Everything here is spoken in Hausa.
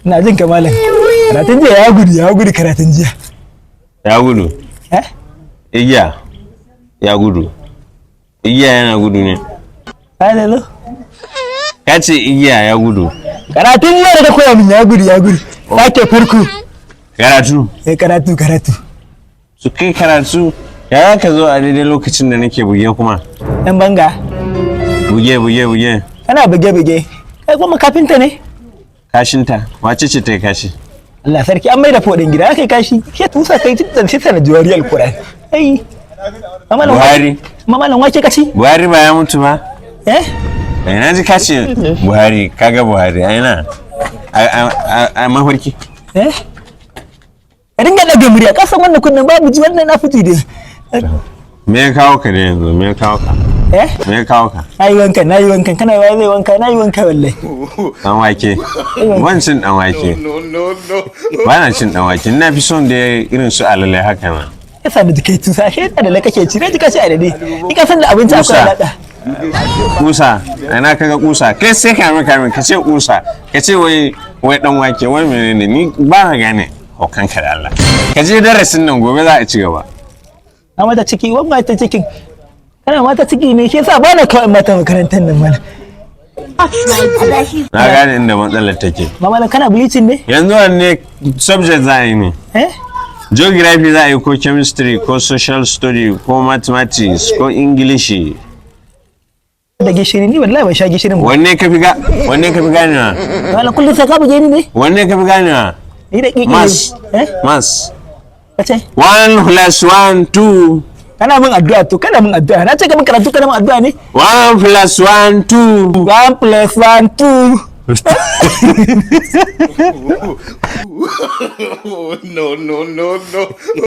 Ina jin ka malam. Karatun jiya ya gudu karatun jiya. Ya gudu? Igiya ya gudu. Igiya yana gudu ne. Halalo. Ka ce igiya ya gudu. Karatun yau da koya min ya gudu. Sake farko. Karatu? Karatu. Su kai karatu ya ka zo a daidai lokacin da nake buge kuma. Ɗan banga. Buge. Kana buge. Kai kuma kafinta ne? Kashinta, wace ce ta yi kashi? Allah sarki an mai da fodin gida kai kashi. Ke tusa kai tutan sai sana juwari alquran. Ai. Buhari. Mamalan wace kaci? Buhari ba ya mutu ba? Na ji kace Buhari, kaga Buhari a ina? A mafarki. Ka dinga ɗaga murya, ka san wannan kunnen babu ji wannan na fito da. Me ya kawo ka ne yanzu? Me ya kawo ka? Me ya kawo ka? Na yi wankan, kana yi zai wanka, na yi wanka wallahi. Dan wake. Ban cin dan wake. Ba na cin dan wake, na fi son da irin su alale haka na. Ya sami da kai tusa, shi da alale kake ci, na ji ka ci alale. Ni ka san da abinci akwai alaƙa. Kusa, ana kaga kusa, kai sai kame ka ce kusa, ka ce wai dan wake, wai menene ni ba na gane. Kanka da Allah. Ka je darasin nan gobe za a ci gaba. Na mata ciki, wani mata cikin. Kana mata ciki ne, shi yasa ba na kawai mata makarantar nan mana. Na gane inda matsalar take. Mama kana bleaching ne? Yanzu wanne subject za a yi ne? Geography za a yi ko chemistry ko social study ko mathematics ko English. Da gishiri ni wallahi ban sha gishirin ba. Wanne ka fi ganewa? Wala kullum sai ka buge ni ne? Wanne ka fi ganewa? Ni da kiki. Mas. Kace? 1 + 1 2. Kana min addu'a to kana min addu'a. Na ce ka min karatu kana min addu'a ne? 1 + 1 2. 1 + 1 2. No.